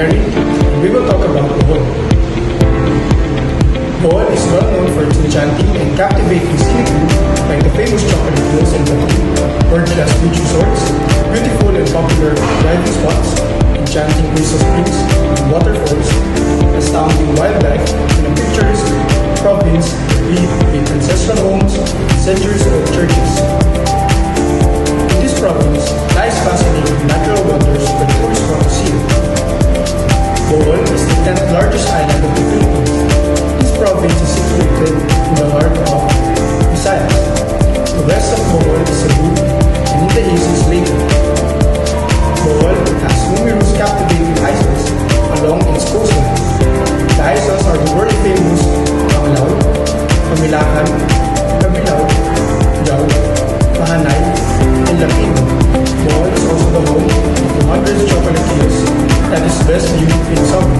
Mary, and we will talk about Bohol. Bohol is well known for its enchanting and captivating scenic view, like the famous chocolate hills and world-class beach resorts, beautiful and popular diving spots, enchanting crystal springs and waterfalls, astounding wildlife, and a picturesque province with ancestral homes and centuries-old churches. In this province lies fascinating natural wonders that tourists want to see. Bohol is the 10th largest island of the Philippines. This province is situated in the heart of Visayas. The west of Bohol is Cebu, and in the east is Leyte. Bohol has numerous captivating islands along its coastline. The islands are the world-famous Panglao, Pamilakan, Kabilao, Jao, Mahanay, and Lapino. Bohol is also the home of the hundreds chocolate hills that is best viewed in summer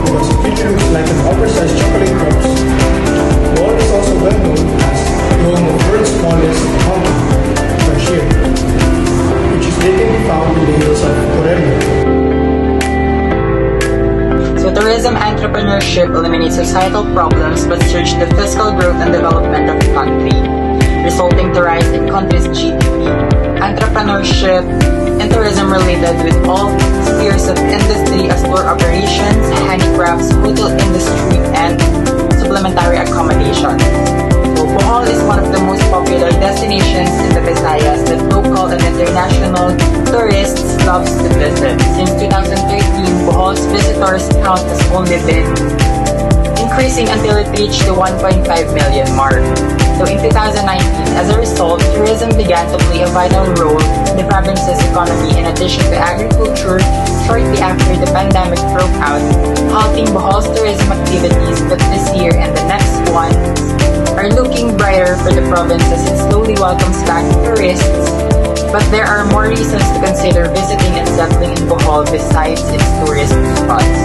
because it really looks like an oversized chocolate corpse. Bohol is also well known as the home of the world's smallest mountain, Bashir, which is lately found in the hills of Torrero. So tourism entrepreneurship eliminates societal problems but surge the fiscal growth and development of the country, resulting to rise in country's GDP. Entrepreneurship and tourism related with all spheres of industry as tour operations, handicrafts, hotel industry, and supplementary accommodation. So Bohol is one of the most popular destinations in the Visayas that local and international tourists love to visit. Since 2013, Bohol's visitors count has only been increasing until it reached the 1.5 million mark. So in 2019, as a result, tourism began to play a vital role in the province's economy in addition to agriculture shortly after the pandemic broke out, halting Bohol's tourism activities. But this year and the next ones are looking brighter for the province as it slowly welcomes back tourists. But there are more reasons to consider visiting and settling in Bohol besides its tourist spots.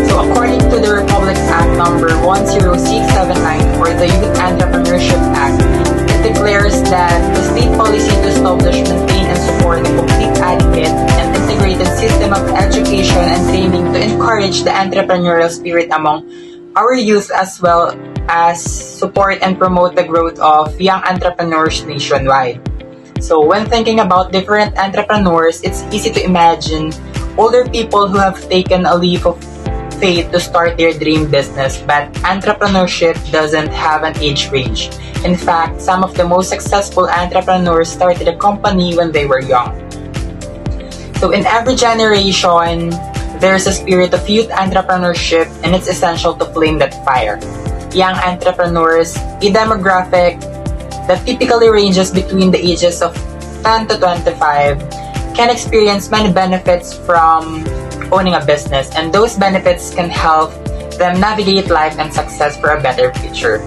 So according to the Republic Act number 10679 or the Youth Entrepreneurship Act, it declares that the state policy to establish, maintain, and support a complete adequate and integrated system of education and training to encourage the entrepreneurial spirit among our youth as well as support and promote the growth of young entrepreneurs nationwide. So when thinking about different entrepreneurs, it's easy to imagine older people who have taken a leap of faith to start their dream business, but entrepreneurship doesn't have an age range. In fact, some of the most successful entrepreneurs started a company when they were young. So in every generation, there's a spirit of youth entrepreneurship, and it's essential to flame that fire. Young entrepreneurs, a demographic that typically ranges between the ages of 10 to 25, can experience many benefits from owning a business, and those benefits can help them navigate life and success for a better future.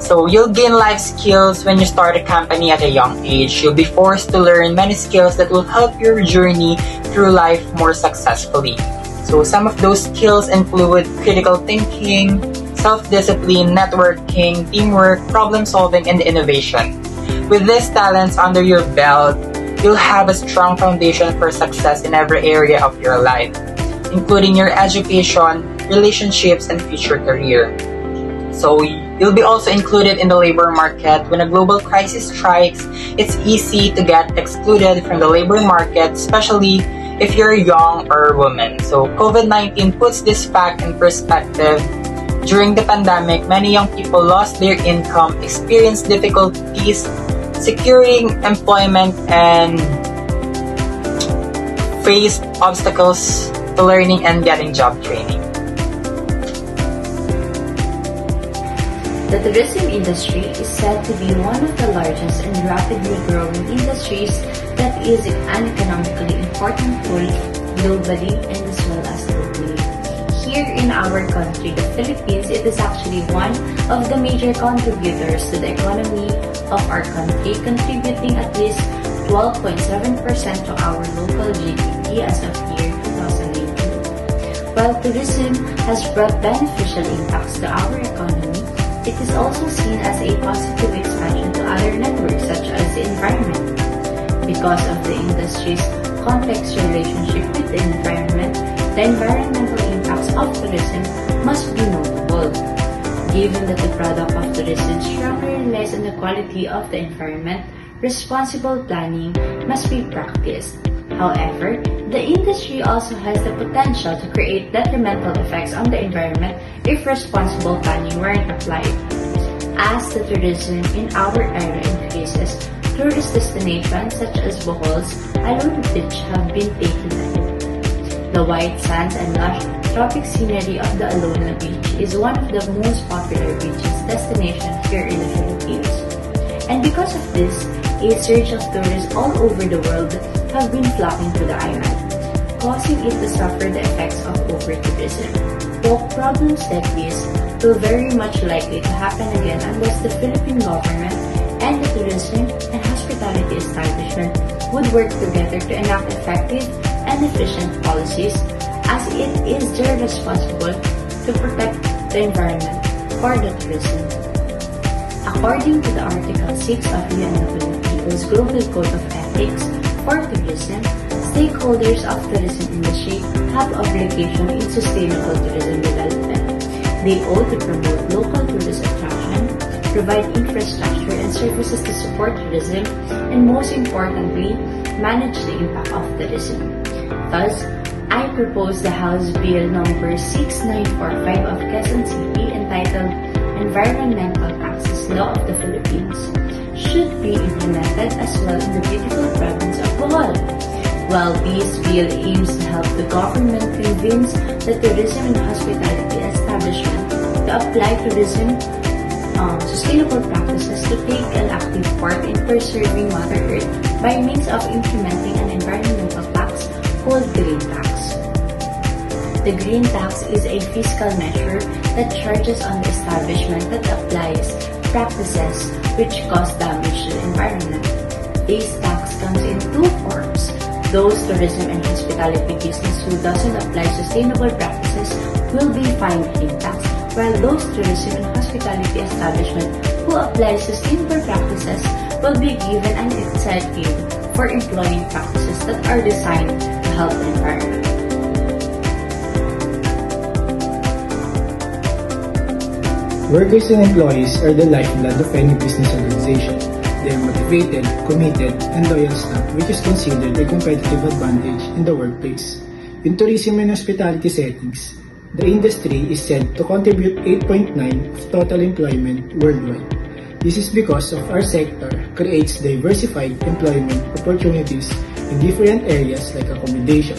So you'll gain life skills when you start a company at a young age. You'll be forced to learn many skills that will help your journey through life more successfully. So some of those skills include critical thinking, self-discipline, networking, teamwork, problem solving, and innovation. With these talents under your belt, you'll have a strong foundation for success in every area of your life, including your education, relationships, and future career. So you'll be also included in the labor market. When a global crisis strikes, it's easy to get excluded from the labor market, especially if you're young or a woman. So COVID-19 puts this fact in perspective. During the pandemic, many young people lost their income, experienced difficulties securing employment, and faced obstacles to learning and getting job training. The tourism industry is said to be one of the largest and rapidly growing industries that is an economically important tool globally and as well as locally. Here in our country, the Philippines, it is actually one of the major contributors to the economy of our country, contributing at least 12.7% to our local GDP as of year 2018. While tourism has brought beneficial impacts to our economy, it is also seen as a positive expansion to other networks such as the environment. Because of the industry's complex relationship with the environment, the environmental impacts of tourism must be notable, given that the product of tourism strongly relies on the quality of the environment. Responsible planning must be practiced. However, the industry also has the potential to create detrimental effects on the environment if responsible planning weren't applied. As the tourism in our area increases, tourist destinations such as Bohol's Alone Beach have been taken ahead. The white sands and lush tropic scenery of the Alona Beach is one of the most popular beaches destination here in the Philippines. And because of this, a surge of tourists all over the world have been flocking to the island, causing it to suffer the effects of over-tourism. Problems like this will very much likely to happen again unless the Philippine government and the tourism and hospitality establishment would work together to enact effective and efficient policies, as it is their responsible to protect the environment for the tourism. According to the Article 6 of UNWTO's Global Code of Ethics for Tourism, stakeholders of tourism industry have obligation in sustainable tourism development. They owe to promote local tourist attraction, provide infrastructure and services to support tourism, and most importantly, manage the impact of tourism. Thus, I propose the House Bill number 6945 of Quezon City entitled Environmental Taxes Law of the Philippines should be implemented as well in the beautiful province of Bohol. While this bill aims to help the government convince the tourism and hospitality establishment to apply tourism sustainable practices to take an active part in preserving Mother Earth by means of implementing an environmental tax called Green Tax. The Green Tax is a fiscal measure that charges on the establishment that applies practices which cause damage to the environment. This tax comes in two forms. Those tourism and hospitality business who doesn't apply sustainable practices will be fined Green Tax, while those tourism and hospitality establishment who apply sustainable practices will be given an incentive for employing practices that are designed to help the environment. Workers and employees are the lifeblood of any business organization. They are motivated, committed, and loyal staff, which is considered a competitive advantage in the workplace. In tourism and hospitality settings, the industry is said to contribute 8.9% of total employment worldwide. This is because of our sector creates diversified employment opportunities in different areas like accommodation,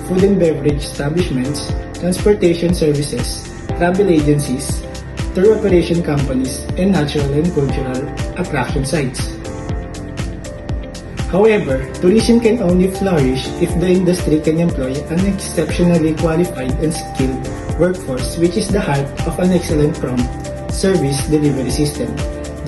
food and beverage establishments, transportation services, travel agencies, tour operation companies, and natural and cultural attraction sites. However, tourism can only flourish if the industry can employ an exceptionally qualified and skilled workforce, which is the heart of an excellent prompt service delivery system.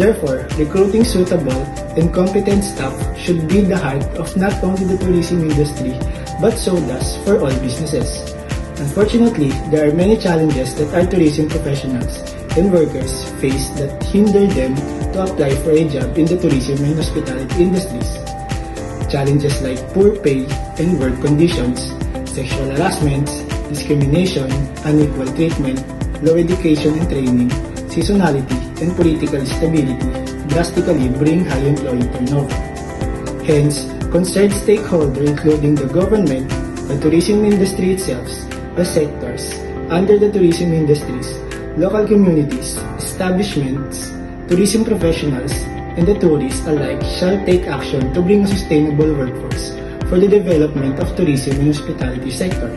Therefore, recruiting suitable and competent staff should be the heart of not only the tourism industry, but so does for all businesses. Unfortunately, there are many challenges that our tourism professionals and workers face that hinder them to apply for a job in the tourism and hospitality industries. Challenges like poor pay and work conditions, sexual harassments, discrimination, unequal treatment, low education and training, seasonality, and political instability drastically bring high employee turnover. Hence, concerned stakeholders including the government, the tourism industry itself, the sectors under the tourism industries, local communities, establishments, tourism professionals, and the tourists alike shall take action to bring a sustainable workforce for the development of tourism and hospitality sector.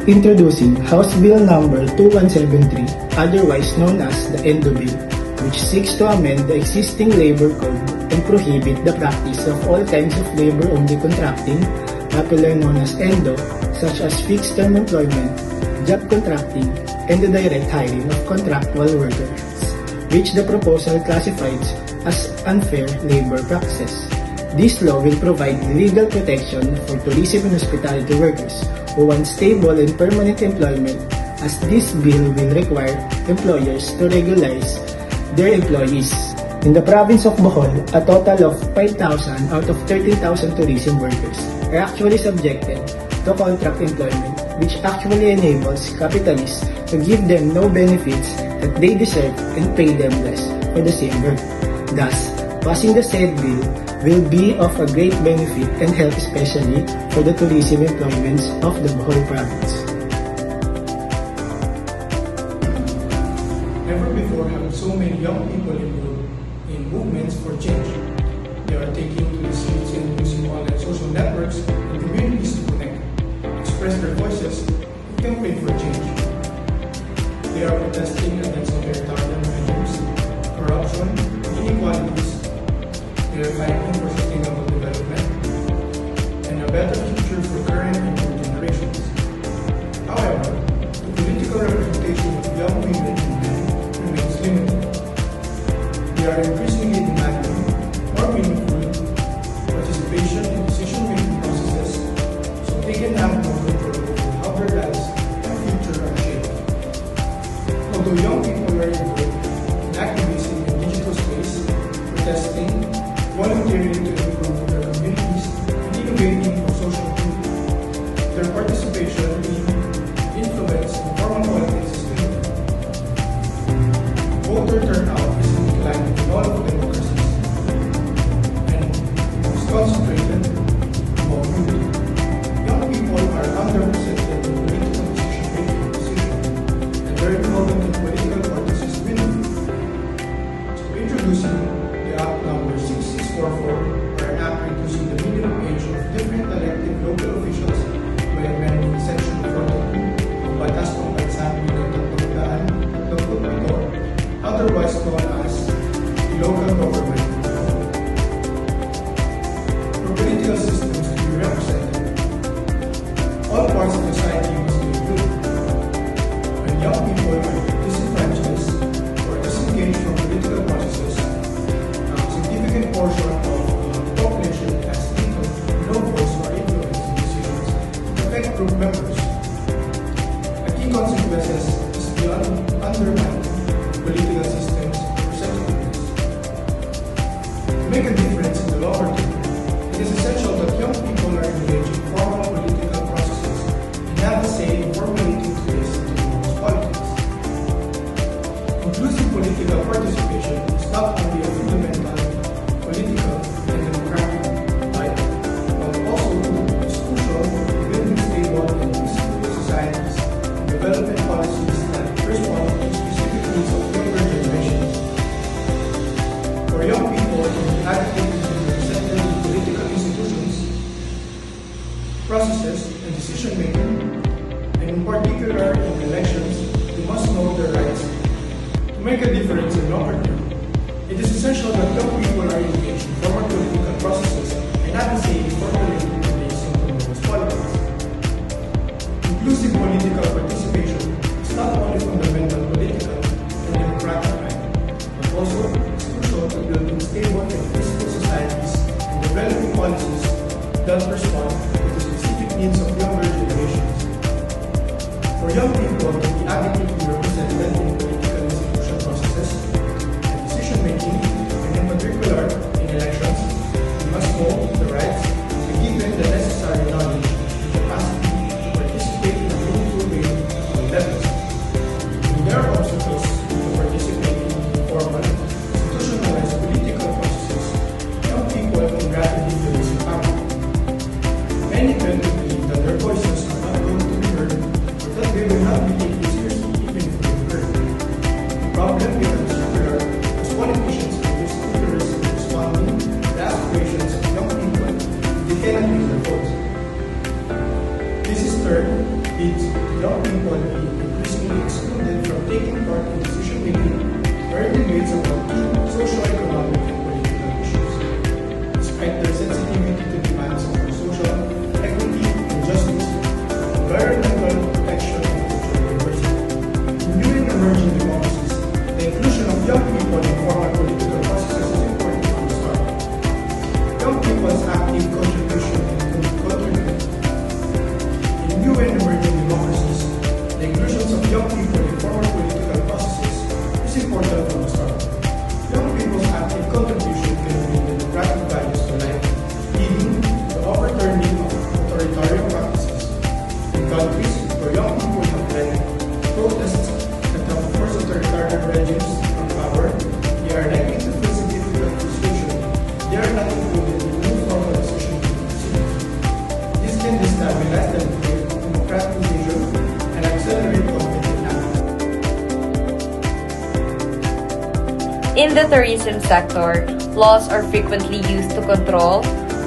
Introducing House Bill number 2173, otherwise known as the ENDO Bill, which seeks to amend the existing labor code and prohibit the practice of all kinds of labor-only contracting, popularly known as ENDO, such as fixed-term employment, job contracting, and the direct hiring of contractual workers, which the proposal classifies as unfair labor practices. This law will provide legal protection for tourism and hospitality workers who want stable and permanent employment, as this bill will require employers to regularize their employees. In the province of Bohol, a total of 5,000 out of 13,000 tourism workers are actually subjected to contract employment which actually enables capitalists to give them no benefits that they deserve and pay them less for the same work. Thus, passing the said bill will be of a great benefit and help especially for the tourism employments of the Bohol province. Never before have so many young people involved in movements for change. They are taking to the streets and using online social networks and communities to connect, express their voices, and campaign for change. They are protesting against authoritarian regimes, corruption, inequalities. They are fighting for sustainable development and a better future for current and new generations. However, the political representation of young women and men remains limited. They are increasingly demanding more meaningful participation in decision-making processes so they can have more control over how their lives and future are shaped. Although young people are involved in activism in digital space, protesting, volunteering to improve their communities, and innovating for social good, their participation in influence in formal politics is limited. Voter turnout is in decline in all of democracies and is concentrated among youth. Young people are underrepresented in political decision-making positions, and their involvement in political parties is minimal. So introducing the Act number 6644, or an act reducing the minimum age of different elected local officials by amending Section 42 of Batas Pambansan Pinagtutugtugtaan, otherwise known as the local government. For political systems to be represented, all parts of society must be included. When young people are disenfranchised or disengaged from political processes, a significant portion of the population has little, no voice or influence in decisions that affect group members. A key consequences is the undermining political systems representativeness. To make a difference in the longer term, it is essential that young people are engaged in formal political processes and have a say in formulating today's and tomorrow's politics. Inclusive political participation is not only a fundamental political and democratic right, but also is crucial in building stable and peaceful societies and development policies that respond to specific needs of younger generations. For young people to be adequately represented in political institutions, processes, and decision-making, and in particular in elections, they must know their rights. To make a difference in longer term, it is essential that young people are engaged in formal political processes and have a say in formulating today's and tomorrow's politics. Inclusive political participation is not only fundamental political and democratic right, but also is crucial to building stable and peaceful societies and developing policies that respond to the specific needs of younger generations. For young people to be adequately represented in political institution processes and decision-making, and in particular in elections, they must know the rights and be given the necessary knowledge and capacity to participate in a meaningful way on all levels. When there are obstacles to participating in formal, institutionalized political processes, young people can rapidly lose power. Many tend to believe that their voices are not going to be heard, or that they will not be taken seriously even if they are heard. The problem becomes circular as politicians produce interest in responding to the aspirations of young people if they cannot use their votes. This is turn leads to young people being increasingly excluded from taking part in decision-making or debates about key socio-economic and political issues. Despite their sensitivity to demands of social equity and justice, environmental protection, and cultural diversity. In new and emerging democracies, the inclusion of young people in formal political processes is important from the start. Young people's active contribution and contribution. In new and emerging democracies, the inclusion of young people in formal political processes is important from the start. Young people's active contribution can bring democratic values to life, leading to overturning of authoritarian practices. In countries where young people have led protests that have forced authoritarian regimes from power, they are likely to face significant frustration. They are not included in new formal decision-making procedures. This can destabilize the democratic vision and accelerate conflict in Africa. In the tourism sector, laws are frequently used to control,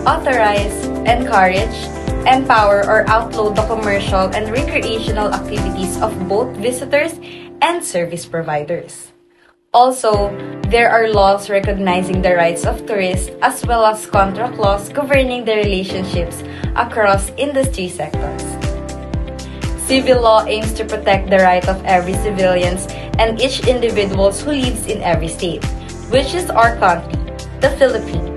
authorize, encourage, empower, or outlaw the commercial and recreational activities of both visitors and service providers. Also, there are laws recognizing the rights of tourists as well as contract laws governing the relationships across industry sectors. Civil law aims to protect the right of every civilians and each individuals who lives in every state, which is our country, the Philippines.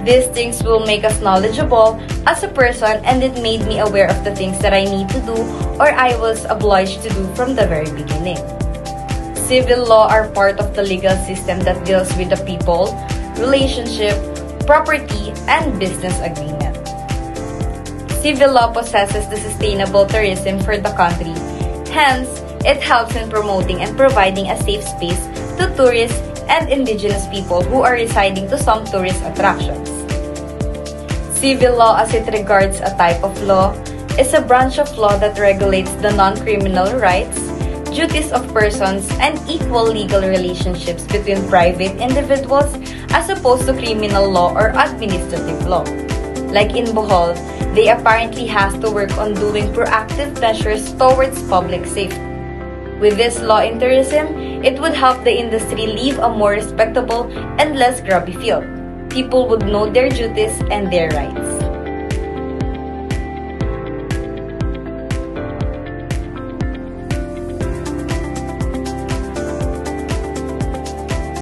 These things will make us knowledgeable as a person, and it made me aware of the things that I need to do or I was obliged to do from the very beginning. Civil law are part of the legal system that deals with the people, relationship, property, and business agreement. Civil law possesses the sustainable tourism for the country. Hence, it helps in promoting and providing a safe space to tourists and indigenous people who are residing to some tourist attractions. Civil law, as it regards a type of law, is a branch of law that regulates the non-criminal rights, duties of persons, and equal legal relationships between private individuals as opposed to criminal law or administrative law. Like in Bohol, they apparently have to work on doing proactive measures towards public safety. With this law in tourism, it would help the industry live a more respectable and less grubby field. People would know their duties and their rights.